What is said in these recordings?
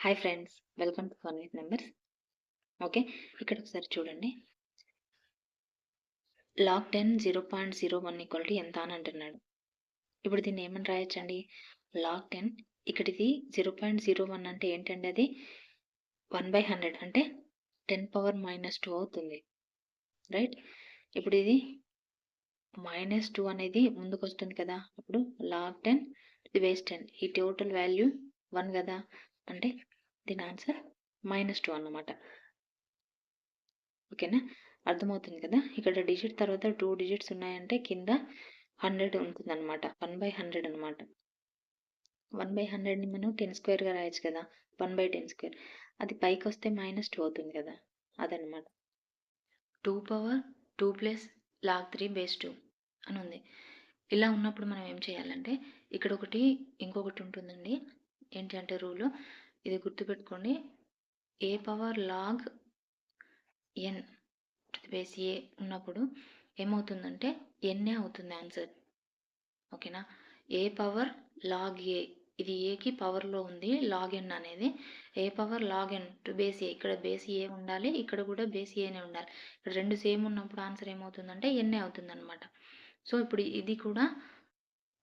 Hi friends, welcome to fun with numbers. Okay, ఇక్కడ ఒకసారి చూడండి. లాగ్ 10 0.01 ఈక్వల్ టు ఎంత అని అంటున్నాడు. ఇప్పుడు దీన్ని ఏమని రాయొచ్చండి? లాగ్ 10 ఇక్కడ ఇది 0.01 అంటే ఏంటండి? అది 1/100 అంటే 10⁻² అవుతుంది, రైట్? ఇప్పుడు ఇది -2 అనేది ముందుకు వస్తుంది కదా, అప్పుడు లాగ్ 10 ది బేస్ 10, ఈ టోటల్ వాల్యూ 1 కదా, అంటే దీని ఆన్సర్ -2 అన్నమాట. ఓకేనా, అర్థమవుతుంది కదా. ఇక్కడ డిజిట్ తర్వాత 2 డిజిట్స్ ఉన్నాయంటే కింద 100 ఉంటుంది అనమాట, 1/100 అనమాట. 1/100ని మనం 10² రాయొచ్చు కదా, 1/10². అది పైకి వస్తే -2 అవుతుంది కదా, అదనమాట. 2 + log 3 బేస్ 2 అని ఉంది. ఇలా ఉన్నప్పుడు మనం ఏం చేయాలంటే ఇక్కడ ఇంకొకటి ఉంటుందండి. ఏంటి అంటే రూలు, ఇది గుర్తుపెట్టుకోండి. a power log n to the base A ఉన్నప్పుడు ఏమవుతుందంటే ఎన్నే అవుతుంది ఆన్సర్. ఓకేనా, ఏ పవర్ లాగ్ ఏ, ఇది ఏకి పవర్లో ఉంది లాగ్ ఎన్ అనేది. A power log N to base A, ఇక్కడ బేస్ ఏ ఉండాలి, ఇక్కడ కూడా బేస్ ఏనే ఉండాలి. ఇక్కడ రెండు సేమ్ ఉన్నప్పుడు ఆన్సర్ ఏమవుతుందంటే ఎన్నే అవుతుంది అనమాట. సో ఇప్పుడు ఇది కూడా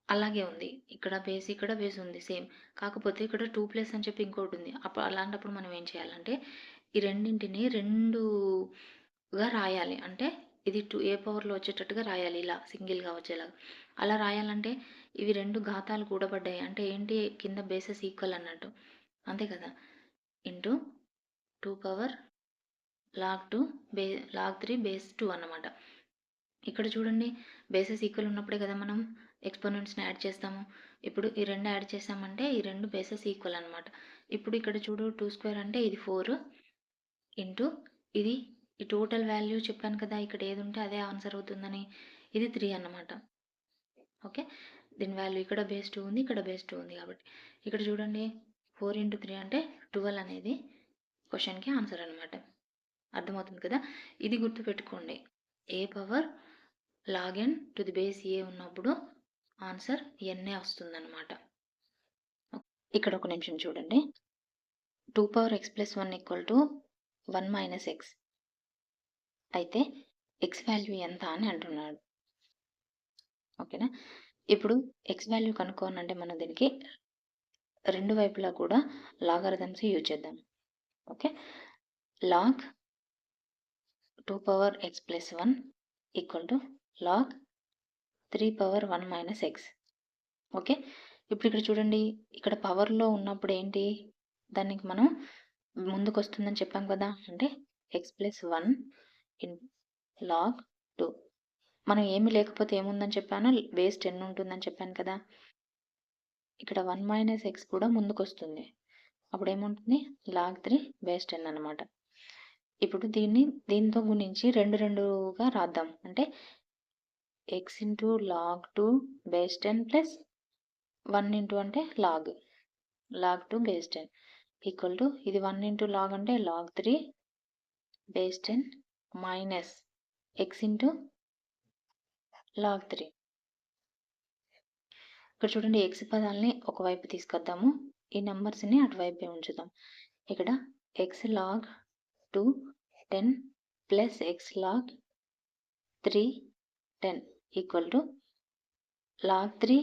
అలాగే ఉంది, ఇక్కడ బేస్ ఉంది సేమ్. కాకపోతే ఇక్కడ 2+ అని చెప్పి ఇంకోటి ఉంది. అప్పుడు అలాంటప్పుడు మనం ఏం చేయాలంటే ఈ రెండింటిని రెండుగా రాయాలి. అంటే ఇది ఏ పవర్లో వచ్చేటట్టుగా రాయాలి, ఇలా సింగిల్గా వచ్చేలాగా. అలా రాయాలంటే ఇవి రెండు ఘాతాలు కూడబడ్డాయి అంటే ఏంటి, కింద బేసెస్ ఈక్వల్ అన్నట్టు, అంతే కదా. Into 2 power log 2 log 3 base 2 అన్నమాట. ఇక్కడ చూడండి, బేసెస్ ఈక్వల్ ఉన్నప్పుడే కదా మనం ఎక్స్పోనెంట్స్ని యాడ్ చేస్తాము. ఇప్పుడు ఈ రెండు యాడ్ చేసామంటే ఈ రెండు బేసెస్ ఈక్వల్ అనమాట. ఇప్పుడు ఇక్కడ చూడు, 2² అంటే ఇది 4 ఇంటూ ఇది, ఈ టోటల్ వాల్యూ చెప్పాను కదా, ఇక్కడ ఏది ఉంటే అదే ఆన్సర్ అవుతుందని, ఇది 3 అన్నమాట. ఓకే, దీని వాల్యూ ఇక్కడ బేస్ 2 ఉంది, ఇక్కడ బేస్ 2 ఉంది కాబట్టి ఇక్కడ చూడండి 4 × 3 అంటే 12 అనేది క్వశ్చన్కి ఆన్సర్ అనమాట. అర్థమవుతుంది కదా. ఇది గుర్తుపెట్టుకోండి, A power log n to the base A ఉన్నప్పుడు ఆన్సర్ ఎన్నే వస్తుందన్నమాట. ఇక్కడ ఒక నిమిషం చూడండి. 2 x + 1 = 1 - x అయితే x వాల్యూ ఎంత అని అంటున్నాడు. ఓకేనా, ఇప్పుడు x వాల్యూ కనుక్కోనంటే మనం దీనికి రెండు వైపులా కూడా లాగరిథమ్స్ యూజ్ చేద్దాం. Okay, log 2 x + 1 = log 3 ⁻1 - x. Okay, ఇప్పుడు ఇక్కడ చూడండి, ఇక్కడ పవర్లో ఉన్నప్పుడు ఏంటి, దానికి మనం ముందుకు వస్తుందని చెప్పాం కదా, అంటే x + 1 log 2. మనం ఏమి లేకపోతే ఏముందని చెప్పాను, బేస్ 10 ఉంటుందని చెప్పాను కదా. ఇక్కడ 1 - x కూడా ముందుకు వస్తుంది, అప్పుడు ఏముంటుంది, log 3 బేస్ 10 అనమాట. ఇప్పుడు దీంతో గుణించి రెండుగా రాద్దాం. అంటే x × log 2 బేస్ 10 + 1 అంటే log 2 బేస్ 10 ఈక్వల్ టు, ఇది 1 × log అంటే log 3 base 10 minus x × log 3. ఇక్కడ చూడండి, x పదాలని ఒకవైపు తీసుకొద్దాము, ఈ నెంబర్స్ని అటువైపే ఉంచుదాం. ఇక్కడ x log 2 10 + x log 3 10 equal to log 3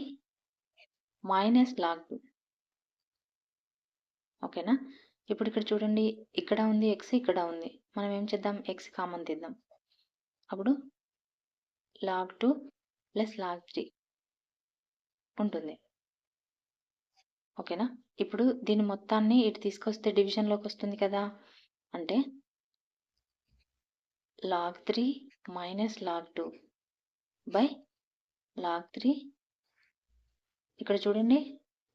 minus log 2. ఓకేనా, ఇప్పుడు ఇక్కడ చూడండి, ఇక్కడ ఉంది x, ఇక్కడ ఉంది. మనం ఏం చేద్దాం, x కామన్ తీద్దాం. అప్పుడు log 2 + log 3 ఉంటుంది. ఓకేనా, ఇప్పుడు దీని మొత్తాన్ని ఇటు తీసుకొస్తే డివిజన్లోకి వస్తుంది కదా, అంటే log 3 minus log 2 by log 3. ఇక్కడ చూడండి,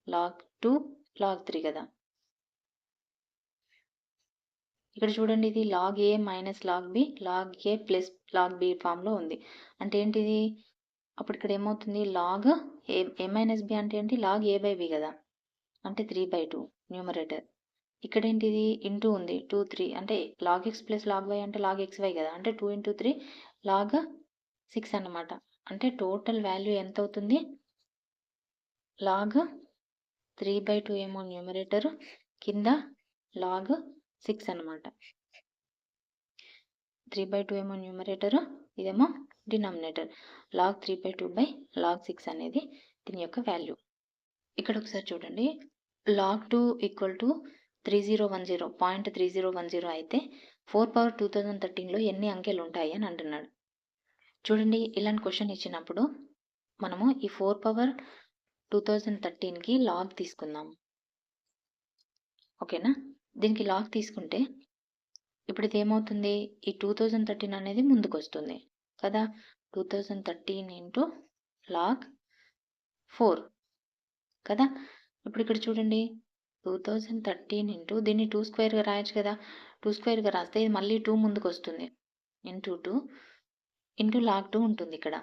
log 2 log 3 కదా. ఇక్కడ చూడండి, ఇది log a minus log b, log a + log b ఫామ్లో ఉంది. అంటే ఏంటిది, అప్పుడు ఇక్కడ ఏమవుతుంది, log a మైనస్ b అంటే ఏంటి, log a/b కదా, అంటే 3/2 న్యూమరేటర్. ఇక్కడ ఏంటిది, ఇంటూ ఉంది, 2 3 అంటే log x + log y అంటే log xy కదా, అంటే 2 × 3 log 6 అన్నమాట. అంటే టోటల్ వాల్యూ ఎంత అవుతుంది, log 3/2 ఏమో న్యూమరేటర్, కింద లాగ్ 6 అనమాట. 3/2 ఏమో న్యూమరేటర్, ఇదేమో డినామినేటర్. లాగ్ 3/2 log 6 అనేది దీని యొక్క వాల్యూ. ఇక్కడ ఒకసారి చూడండి, log 2 ఈక్వల్ టు 3010 అయితే 4/2013లో ఎన్ని అంకెలు ఉంటాయి అని అంటున్నాడు. చూడండి, ఇలాంటి క్వశ్చన్ ఇచ్చినప్పుడు మనము ఈ 4/2013కి లాగ్ తీసుకుందాం. ఓకేనా? దీనికి లాగ్ తీసుకుంటే ఇప్పుడు ఇది ఏమవుతుంది, ఈ 2013 అనేది ముందుకు వస్తుంది కదా. 2013 ఇంటూ లాగ్ 4 కదా. ఇప్పుడు ఇక్కడ చూడండి, 2013 ఇంటూ దీన్ని 2 స్క్వేర్గా రాయొచ్చు కదా. 2 స్క్వేర్గా రాస్తే ఇది మళ్ళీ 2 ముందుకు వస్తుంది. ఇంటూ 2 ఇంటూ లాగ్ 2 ఉంటుంది ఇక్కడ.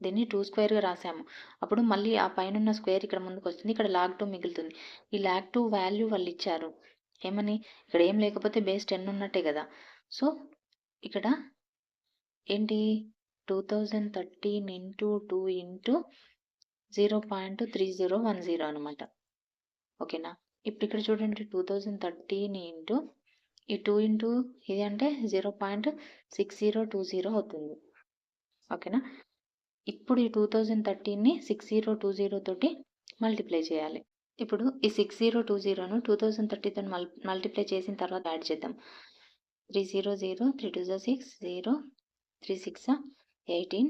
దీన్ని 2 స్క్వేర్గా రాసాము. అప్పుడు మళ్ళీ ఆ పైన స్క్వేర్ ఇక్కడ ముందుకు వస్తుంది, ఇక్కడ లాగ్ 2 మిగులుతుంది. ఈ లాగ్ 2 వాల్యూ వాళ్ళు ఇచ్చారు ఏమని, ఇక్కడ ఏం లేకపోతే బేస్ 10 ఉన్నట్టే కదా. సో ఇక్కడ ఏంటి, 2013 ఇంటూ 2 ఇంటూ 0.3010 అనమాట. ఓకేనా? ఇప్పుడు ఇక్కడ చూడండి, 2013 ఇంటూ ఈ 2 ఇంటూ ఇది అంటే 0.6020 అవుతుంది. ఓకేనా? ఇప్పుడు ఈ 2013ని 6020 తోటి మల్టిప్లై చేయాలి. ఇప్పుడు ఈ 6020ను 2030తో మల్టిప్లై చేసిన తర్వాత యాడ్ చేద్దాం. 300, 3 2 6, 0, 3 6 18,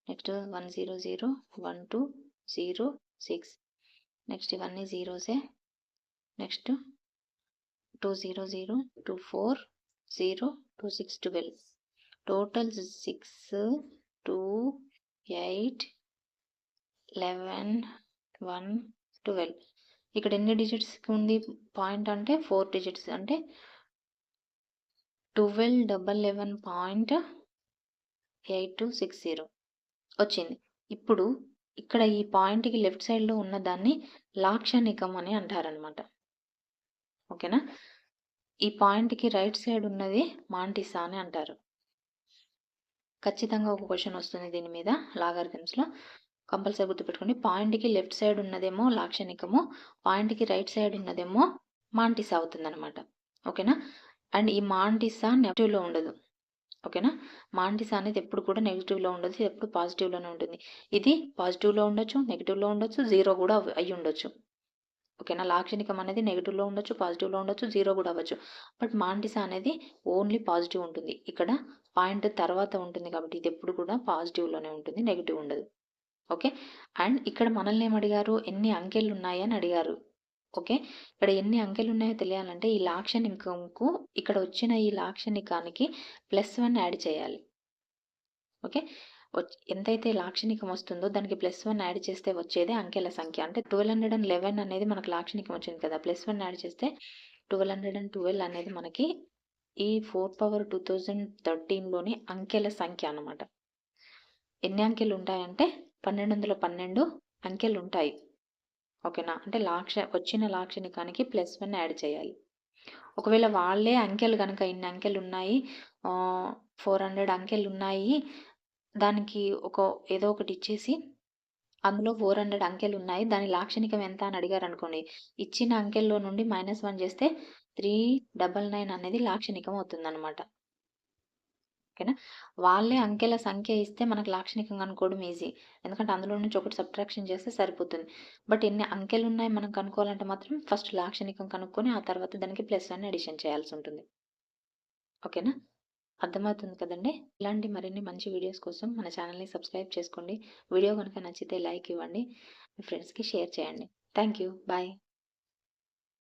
నెక్స్ట్ 100, 12, 0, 6, నెక్స్ట్ ఇవన్నీ జీరోసే. Next 200, 24, 0, 26, 12, total 6, 2, 8, 11, 1, 12. ఇక్కడ ఎన్ని డిజిట్స్ ఉంది పాయింట్ అంటే 4 డిజిట్స్, అంటే 12,11.8260 వచ్చింది. ఇప్పుడు ఇక్కడ ఈ పాయింట్కి లెఫ్ట్ సైడ్లో ఉన్న దాన్ని లాక్షణికం అని అంటారనమాట. ఓకేనా? ఈ పాయింట్కి రైట్ సైడ్ ఉన్నది మాంటిసా అని అంటారు. ఖచ్చితంగా ఒక క్వశ్చన్ వస్తుంది దీని మీద లాగారిథమ్స్లో, కంపల్సరీ గుర్తుపెట్టుకోండి. పాయింట్కి లెఫ్ట్ సైడ్ ఉన్నదేమో లాక్షణికము, పాయింట్కి రైట్ సైడ్ ఉన్నదేమో మాంటిసా అవుతుంది అనమాట. ఓకేనా? అండ్ ఈ మాంటిసా నెగటివ్లో ఉండదు. ఓకేనా? మాంటిసా అనేది ఎప్పుడు కూడా నెగిటివ్లో ఉండదు, ఇది ఎప్పుడు పాజిటివ్లోనే ఉంటుంది. ఇది పాజిటివ్లో ఉండొచ్చు, నెగిటివ్లో ఉండొచ్చు, 0 కూడా అయ్యి ఉండొచ్చు. ఓకేనా? లాక్షణికం అనేది నెగిటివ్లో ఉండొచ్చు, పాజిటివ్లో ఉండొచ్చు, 0 కూడా అవ్వచ్చు. బట్ మాంటిసా అనేది ఓన్లీ పాజిటివ్ ఉంటుంది. ఇక్కడ పాయింట్ తర్వాత ఉంటుంది కాబట్టి ఇది ఎప్పుడు కూడా పాజిటివ్లోనే ఉంటుంది, నెగిటివ్ ఉండదు. ఓకే? అండ్ ఇక్కడ మనల్ని ఏమడిగారు, ఎన్ని అంకెలు ఉన్నాయి అని అడిగారు. ఓకే? ఇక్కడ ఎన్ని అంకెలు ఉన్నాయో తెలియాలంటే ఈ లాక్షణికంకు ఇక్కడ వచ్చిన ఈ లాక్షణికానికి +1 యాడ్ చేయాలి. ఓకే? ఎంతైతే లాక్షణికం వస్తుందో దానికి +1 యాడ్ చేస్తే వచ్చేదే అంకెల సంఖ్య. అంటే 1211 అనేది మనకు లాక్షణికం వచ్చింది కదా, +1 యాడ్ చేస్తే 1212 అనేది మనకి ఈ 4/2013లోని అంకెల సంఖ్య అన్నమాట. ఎన్ని అంకెలు ఉంటాయంటే 1212 అంకెలు ఉంటాయి. ఓకేనా? అంటే వచ్చిన లాక్షణికానికి +1 యాడ్ చేయాలి. ఒకవేళ వాళ్ళే అంకెలు కనుక ఇన్ని అంకెలు ఉన్నాయి, 400 అంకెలు ఉన్నాయి, దానికి ఏదో ఒకటి ఇచ్చేసి అందులో 400 అంకెలు ఉన్నాయి, దాని లాక్షణికం ఎంత అని అడిగారు అనుకోండి, ఇచ్చిన అంకెల్లో నుండి -1 చేస్తే 399 అనేది లాక్షణికం అవుతుందన్నమాట. ఓకేనా? వాళ్ళే అంకెల సంఖ్య ఇస్తే మనకు లాక్షణికం కనుక్కోవడం ఈజీ, ఎందుకంటే అందులో నుంచి ఒకటి సబ్ట్రాక్షన్ చేస్తే సరిపోతుంది. బట్ ఎన్ని అంకెలు ఉన్నాయి మనం కనుక్కోవాలంటే మాత్రం ఫస్ట్ లాక్షణికం కనుక్కొని ఆ తర్వాత దానికి +1 అడిషన్ చేయాల్సి ఉంటుంది. ఓకేనా? అర్థమవుతుంది కదండి. ఇలాంటి మరిన్ని మంచి వీడియోస్ కోసం మన ఛానల్ని సబ్స్క్రైబ్ చేసుకోండి. వీడియో కనుక నచ్చితే లైక్ ఇవ్వండి, మీ ఫ్రెండ్స్కి షేర్ చేయండి. Thank you. బాయ్.